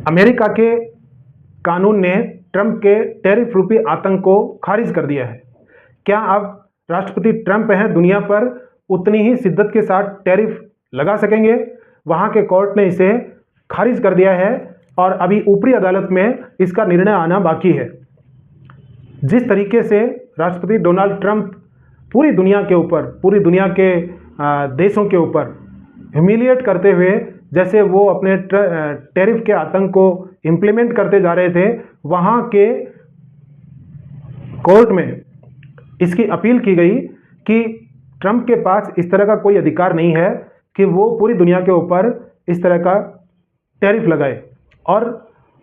America के कानून ने ट्रंप के टैरिफ रूपी आतंक को खारिज कर दिया है। क्या अब राष्ट्रपति ट्रंप हैं दुनिया पर उतनी ही शिद्दत के साथ टैरिफ लगा सकेंगे? वहाँ के कोर्ट ने इसे खारिज कर दिया है और अभी ऊपरी अदालत में इसका निर्णय आना बाकी है। जिस तरीके से राष्ट्रपति डोनाल्ड ट्रंप पूरी दुनिया के ऊपर, पूरी दुनिया के देशों के ऊपर ह्यूमिलिएट करते हुए जैसे वो अपने टैरिफ के आतंक को इम्प्लीमेंट करते जा रहे थे, वहाँ के कोर्ट में इसकी अपील की गई कि ट्रंप के पास इस तरह का कोई अधिकार नहीं है कि वो पूरी दुनिया के ऊपर इस तरह का टैरिफ लगाए। और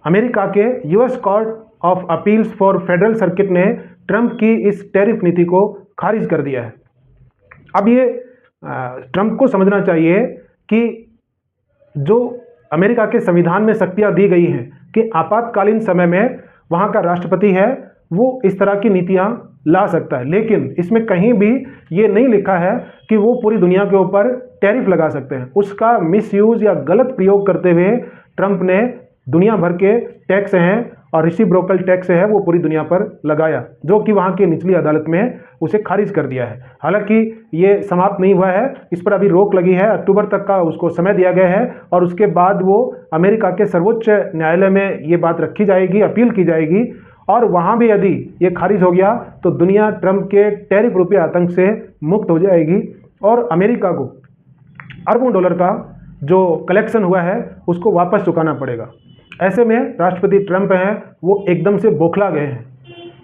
अमेरिका के US court of appeals for federal circuit ने ट्रंप की इस टैरिफ नीति को खारिज कर दिया है। अब ये ट्रंप को समझना चाहिए कि जो अमेरिका के संविधान में शक्तियां दी गई हैं कि आपातकालीन समय में वहाँ का राष्ट्रपति है वो इस तरह की नीतियां ला सकता है, लेकिन इसमें कहीं भी ये नहीं लिखा है कि वो पूरी दुनिया के ऊपर टैरिफ लगा सकते हैं। उसका मिसयूज या गलत प्रयोग करते हुए ट्रंप ने दुनिया भर के टैक्स हैं और रेसिप्रोकल टैक्स है वो पूरी दुनिया पर लगाया, जो कि वहाँ की निचली अदालत में उसे खारिज कर दिया है। हालांकि ये समाप्त नहीं हुआ है, इस पर अभी रोक लगी है, अक्टूबर तक का उसको समय दिया गया है और उसके बाद वो अमेरिका के सर्वोच्च न्यायालय में ये बात रखी जाएगी, अपील की जाएगी और वहाँ भी यदि ये खारिज हो गया तो दुनिया ट्रंप के टैरिफ रूपी आतंक से मुक्त हो जाएगी और अमेरिका को अरबों डॉलर का जो कलेक्शन हुआ है उसको वापस चुकाना पड़ेगा। ऐसे में राष्ट्रपति ट्रंप हैं वो एकदम से बौखला गए हैं।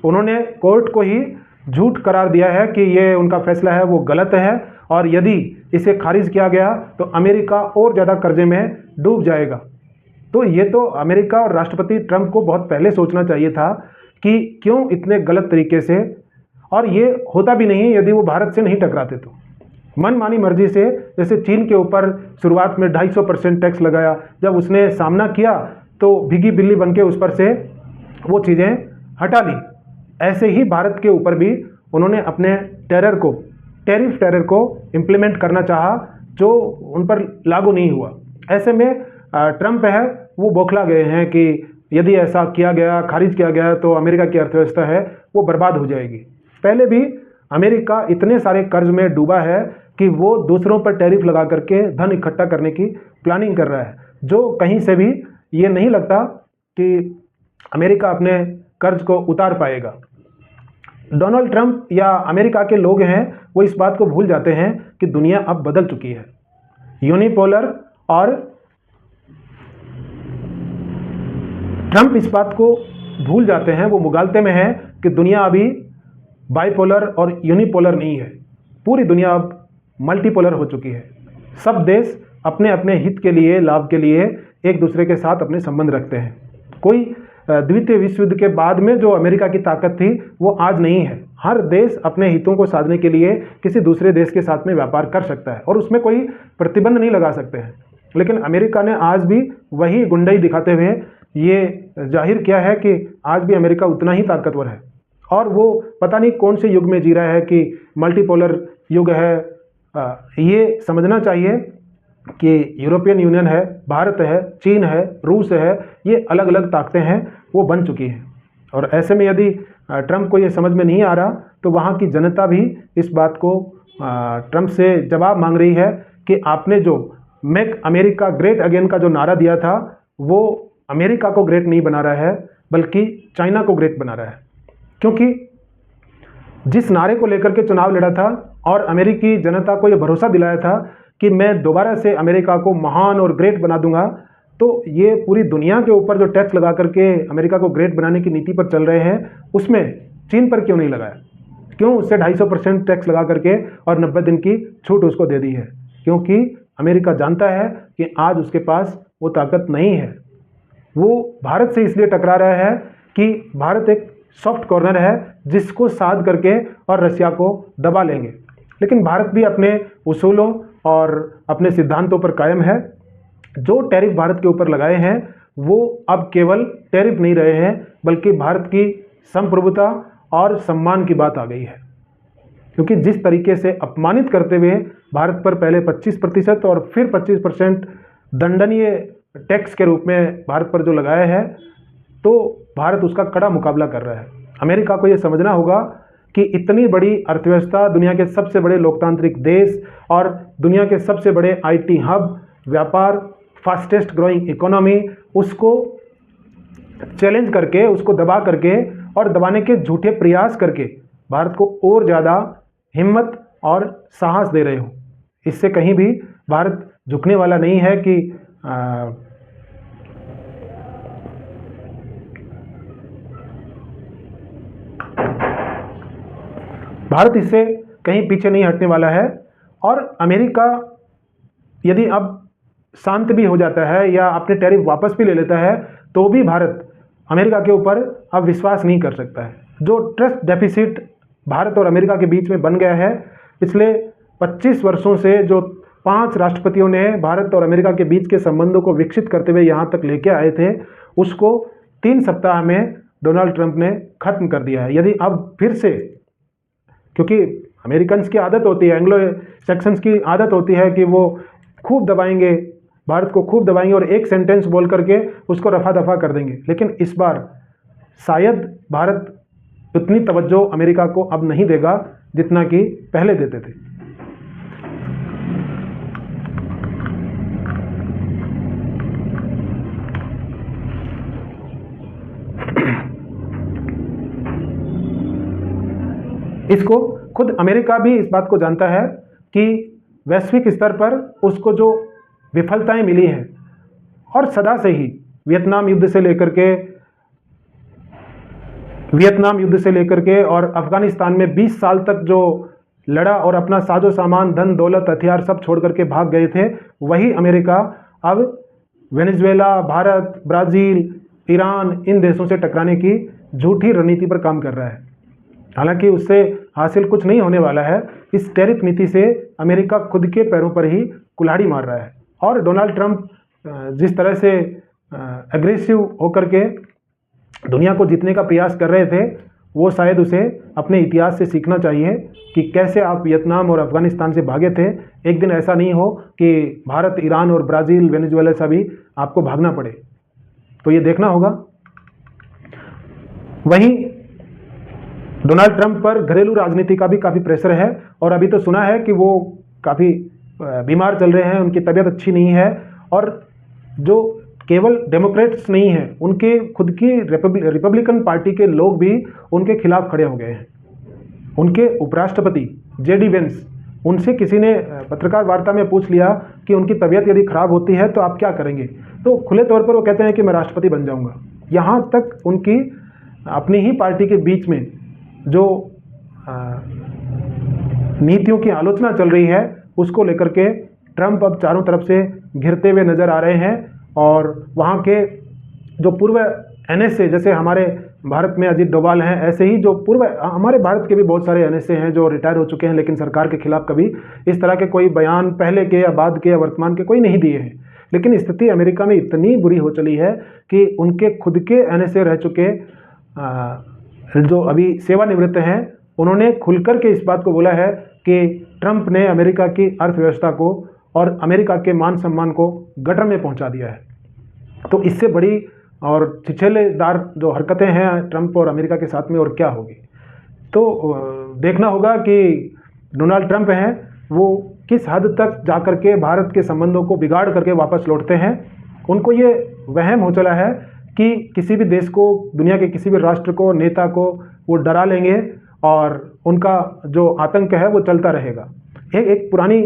उन्होंने कोर्ट को ही झूठ करार दिया है कि ये उनका फैसला है वो गलत है और यदि इसे खारिज किया गया तो अमेरिका और ज़्यादा कर्जे में डूब जाएगा। तो ये तो अमेरिका और राष्ट्रपति ट्रंप को बहुत पहले सोचना चाहिए था कि क्यों इतने गलत तरीके से, और ये होता भी नहीं यदि वो भारत से नहीं टकराते तो। मनमानी मर्जी से, जैसे चीन के ऊपर शुरुआत में 250% टैक्स लगाया, जब उसने सामना किया तो भीगी बिल्ली बनके उस पर से वो चीज़ें हटा ली। ऐसे ही भारत के ऊपर भी उन्होंने अपने टैरिफ टेरर को इम्प्लीमेंट करना चाहा जो उन पर लागू नहीं हुआ। ऐसे में ट्रंप है वो बौखला गए हैं कि यदि ऐसा किया गया, खारिज किया गया तो अमेरिका की अर्थव्यवस्था है वो बर्बाद हो जाएगी। पहले भी अमेरिका इतने सारे कर्ज में डूबा है कि वो दूसरों पर टैरिफ लगा करके धन इकट्ठा करने की प्लानिंग कर रहा है, जो कहीं से भी ये नहीं लगता कि अमेरिका अपने कर्ज को उतार पाएगा। डोनाल्ड ट्रंप या अमेरिका के लोग हैं वो इस बात को भूल जाते हैं कि दुनिया अब बदल चुकी है। यूनिपोलर और ट्रंप इस बात को भूल जाते हैं, वो मुगालते में है कि दुनिया अभी बाइपोलर और यूनिपोलर नहीं है। पूरी दुनिया अब मल्टीपोलर हो चुकी है। सब देश अपने अपने हित के लिए, लाभ के लिए एक दूसरे के साथ अपने संबंध रखते हैं। कोई द्वितीय विश्व युद्ध के बाद में जो अमेरिका की ताकत थी वो आज नहीं है। हर देश अपने हितों को साधने के लिए किसी दूसरे देश के साथ में व्यापार कर सकता है और उसमें कोई प्रतिबंध नहीं लगा सकते हैं। लेकिन अमेरिका ने आज भी वही गुंडई दिखाते हुए ये जाहिर किया है कि आज भी अमेरिका उतना ही ताकतवर है और वो पता नहीं कौन से युग में जी रहा है कि मल्टीपोलर युग है। ये समझना चाहिए कि यूरोपियन यूनियन है, भारत है, चीन है, रूस है, ये अलग अलग ताकतें हैं वो बन चुकी हैं। और ऐसे में यदि ट्रंप को ये समझ में नहीं आ रहा तो वहाँ की जनता भी इस बात को ट्रंप से जवाब मांग रही है कि आपने जो मेक अमेरिका ग्रेट अगेन का जो नारा दिया था वो अमेरिका को ग्रेट नहीं बना रहा है बल्कि चाइना को ग्रेट बना रहा है। क्योंकि जिस नारे को लेकर के चुनाव लड़ा था और अमेरिकी जनता को ये भरोसा दिलाया था कि मैं दोबारा से अमेरिका को महान और ग्रेट बना दूंगा, तो ये पूरी दुनिया के ऊपर जो टैक्स लगा करके अमेरिका को ग्रेट बनाने की नीति पर चल रहे हैं उसमें चीन पर क्यों नहीं लगाया? क्यों उससे 250% टैक्स लगा करके और 90 दिन की छूट उसको दे दी है? क्योंकि अमेरिका जानता है कि आज उसके पास वो ताकत नहीं है। वो भारत से इसलिए टकरा रहा है कि भारत एक सॉफ्ट कॉर्नर है जिसको साध करके और रशिया को दबा लेंगे। लेकिन भारत भी अपने उसूलों और अपने सिद्धांतों पर कायम है। जो टैरिफ भारत के ऊपर लगाए हैं वो अब केवल टैरिफ नहीं रहे हैं बल्कि भारत की संप्रभुता और सम्मान की बात आ गई है। क्योंकि जिस तरीके से अपमानित करते हुए भारत पर पहले 25% और फिर 25% दंडनीय टैक्स के रूप में भारत पर जो लगाया है, तो भारत उसका कड़ा मुकाबला कर रहा है। अमेरिका को ये समझना होगा कि इतनी बड़ी अर्थव्यवस्था, दुनिया के सबसे बड़े लोकतांत्रिक देश और दुनिया के सबसे बड़े आईटी हब, व्यापार, फास्टेस्ट ग्रोइंग इकोनॉमी, उसको चैलेंज करके, उसको दबा करके और दबाने के झूठे प्रयास करके भारत को और ज़्यादा हिम्मत और साहस दे रहे हो। इससे कहीं भी भारत झुकने वाला नहीं है कि भारत इससे कहीं पीछे नहीं हटने वाला है। और अमेरिका यदि अब शांत भी हो जाता है या अपने टैरिफ वापस भी ले लेता है, तो भी भारत अमेरिका के ऊपर अब विश्वास नहीं कर सकता है। जो ट्रस्ट डेफिसिट भारत और अमेरिका के बीच में बन गया है, पिछले 25 वर्षों से जो 5 राष्ट्रपतियों ने भारत और अमेरिका के बीच के संबंधों को विकसित करते हुए यहाँ तक लेके आए थे, उसको 3 सप्ताह में डोनाल्ड ट्रंप ने ख़त्म कर दिया है। यदि अब फिर से, क्योंकि अमेरिकन्स की आदत होती है, एंग्लो सेक्शंस की आदत होती है कि वो खूब दबाएंगे, भारत को खूब दबाएंगे और एक सेंटेंस बोल करके उसको रफा दफा कर देंगे। लेकिन इस बार शायद भारत उतनी तवज्जो अमेरिका को अब नहीं देगा जितना कि पहले देते थे। इसको खुद अमेरिका भी इस बात को जानता है कि वैश्विक स्तर पर उसको जो विफलताएं मिली हैं, और सदा से ही वियतनाम युद्ध से लेकर के और अफगानिस्तान में 20 साल तक जो लड़ा और अपना साजो सामान, धन दौलत, हथियार सब छोड़ करके भाग गए थे, वही अमेरिका अब वेनेजुएला, भारत, ब्राज़ील, ईरान, इन देशों से टकराने की झूठी रणनीति पर काम कर रहा है। हालांकि उससे हासिल कुछ नहीं होने वाला है। इस टैरिफ नीति से अमेरिका खुद के पैरों पर ही कुल्हाड़ी मार रहा है। और डोनाल्ड ट्रंप जिस तरह से एग्रेसिव होकर के दुनिया को जीतने का प्रयास कर रहे थे, वो शायद उसे अपने इतिहास से सीखना चाहिए कि कैसे आप वियतनाम और अफगानिस्तान से भागे थे। एक दिन ऐसा नहीं हो कि भारत, ईरान और ब्राज़ील, वेनेजुएला से भी आपको भागना पड़े, तो ये देखना होगा। वहीं डोनाल्ड ट्रंप पर घरेलू राजनीति का भी काफ़ी प्रेशर है, और अभी तो सुना है कि वो काफ़ी बीमार चल रहे हैं, उनकी तबीयत अच्छी नहीं है। और जो केवल डेमोक्रेट्स नहीं हैं, उनके खुद की रिपब्लिकन पार्टी के लोग भी उनके खिलाफ खड़े हो गए हैं। उनके उपराष्ट्रपति जेडी वेंस, उनसे किसी ने पत्रकार वार्ता में पूछ लिया कि उनकी तबीयत यदि खराब होती है तो आप क्या करेंगे, तो खुले तौर पर वो कहते हैं कि मैं राष्ट्रपति बन जाऊंगा। यहाँ तक उनकी अपनी ही पार्टी के बीच में जो नीतियों की आलोचना चल रही है, उसको लेकर के ट्रंप अब चारों तरफ से घिरते हुए नजर आ रहे हैं। और वहाँ के जो पूर्व एनएसए, जैसे हमारे भारत में अजीत डोभाल हैं, ऐसे ही जो पूर्व हमारे भारत के भी बहुत सारे एनएसए हैं जो रिटायर हो चुके हैं, लेकिन सरकार के खिलाफ कभी इस तरह के कोई बयान पहले के या बाद के या वर्तमान के कोई नहीं दिए हैं। लेकिन स्थिति अमेरिका में इतनी बुरी हो चली है कि उनके खुद के एनएसए रह चुके जो अभी सेवानिवृत्त हैं, उन्होंने खुलकर के इस बात को बोला है कि ट्रंप ने अमेरिका की अर्थव्यवस्था को और अमेरिका के मान सम्मान को गटर में पहुंचा दिया है। तो इससे बड़ी और छिछेलेदार जो हरकतें हैं ट्रंप और अमेरिका के साथ में और क्या होगी, तो देखना होगा कि डोनाल्ड ट्रंप हैं वो किस हद तक जाकर के भारत के संबंधों को बिगाड़ करके वापस लौटते हैं। उनको ये वहम हो चला है कि किसी भी देश को, दुनिया के किसी भी राष्ट्र को, नेता को वो डरा लेंगे और उनका जो आतंक है वो चलता रहेगा। एक पुरानी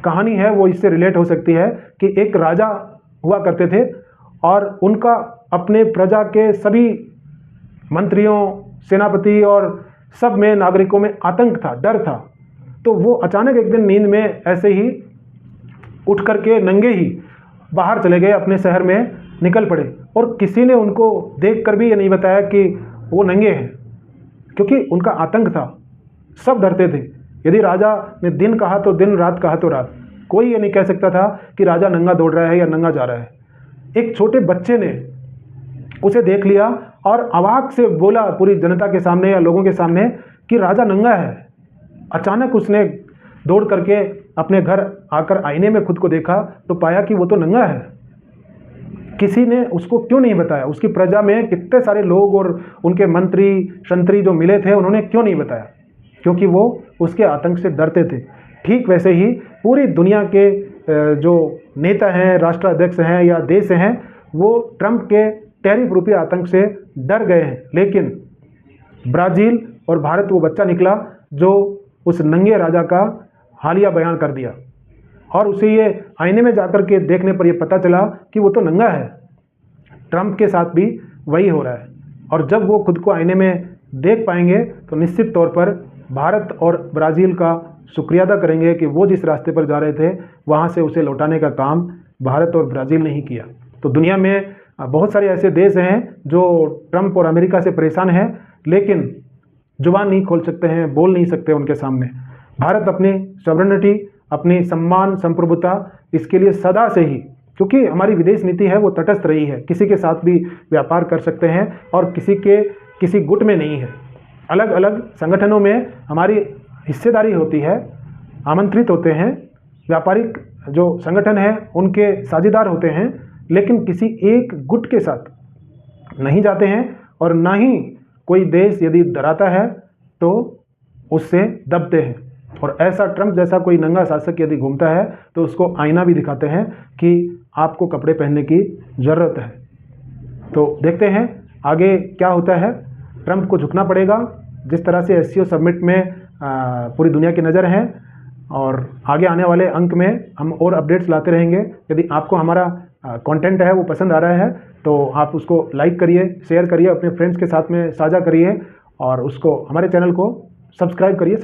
कहानी है, वो इससे रिलेट हो सकती है कि एक राजा हुआ करते थे और उनका अपने प्रजा के सभी मंत्रियों, सेनापति और सब में नागरिकों में आतंक था, डर था। तो वो अचानक एक दिन नींद में ऐसे ही उठ करके नंगे ही बाहर चले गए, अपने शहर में निकल पड़े, और किसी ने उनको देख कर भी ये नहीं बताया कि वो नंगे हैं, क्योंकि उनका आतंक था, सब डरते थे। यदि राजा ने दिन कहा तो दिन, रात कहा तो रात, कोई ये नहीं कह सकता था कि राजा नंगा दौड़ रहा है या नंगा जा रहा है। एक छोटे बच्चे ने उसे देख लिया और अवाक से बोला पूरी जनता के सामने या लोगों के सामने कि राजा नंगा है। अचानक उसने दौड़ करके अपने घर आकर आईने में खुद को देखा तो पाया कि वो तो नंगा है। किसी ने उसको क्यों नहीं बताया? उसकी प्रजा में कितने सारे लोग और उनके मंत्री शंत्री जो मिले थे, उन्होंने क्यों नहीं बताया? क्योंकि वो उसके आतंक से डरते थे। ठीक वैसे ही पूरी दुनिया के जो नेता हैं, राष्ट्राध्यक्ष हैं या देश हैं, वो ट्रंप के टैरिफ रूपी आतंक से डर गए हैं। लेकिन ब्राज़ील और भारत वो बच्चा निकला जो उस नंगे राजा का हालिया बयान कर दिया, और उसे ये आईने में जाकर के देखने पर ये पता चला कि वो तो नंगा है। ट्रंप के साथ भी वही हो रहा है, और जब वो खुद को आईने में देख पाएंगे तो निश्चित तौर पर भारत और ब्राज़ील का शुक्रिया अदा करेंगे कि वो जिस रास्ते पर जा रहे थे वहाँ से उसे लौटाने का काम भारत और ब्राज़ील ने ही किया। तो दुनिया में बहुत सारे ऐसे देश हैं जो ट्रंप और अमेरिका से परेशान हैं, लेकिन जुबान नहीं खोल सकते हैं, बोल नहीं सकते उनके सामने। भारत अपनी सॉवरेनिटी, अपनी सम्मान, संप्रभुता, इसके लिए सदा से ही, क्योंकि हमारी विदेश नीति है वो तटस्थ रही है, किसी के साथ भी व्यापार कर सकते हैं और किसी गुट में नहीं है। अलग अलग संगठनों में हमारी हिस्सेदारी होती है, आमंत्रित होते हैं, व्यापारिक जो संगठन है उनके साझेदार होते हैं, लेकिन किसी एक गुट के साथ नहीं जाते हैं। और ना ही कोई देश यदि डराता है तो उससे दबते हैं। और ऐसा ट्रंप जैसा कोई नंगा शासक यदि घूमता है तो उसको आईना भी दिखाते हैं कि आपको कपड़े पहनने की ज़रूरत है। तो देखते हैं आगे क्या होता है। ट्रंप को झुकना पड़ेगा, जिस तरह से एससीओ समिट में पूरी दुनिया की नज़र है, और आगे आने वाले अंक में हम और अपडेट्स लाते रहेंगे। यदि आपको हमारा कंटेंट है वो पसंद आ रहा है तो आप उसको लाइक करिए, शेयर करिए, अपने फ्रेंड्स के साथ में साझा करिए, और उसको हमारे चैनल को सब्सक्राइब करिए।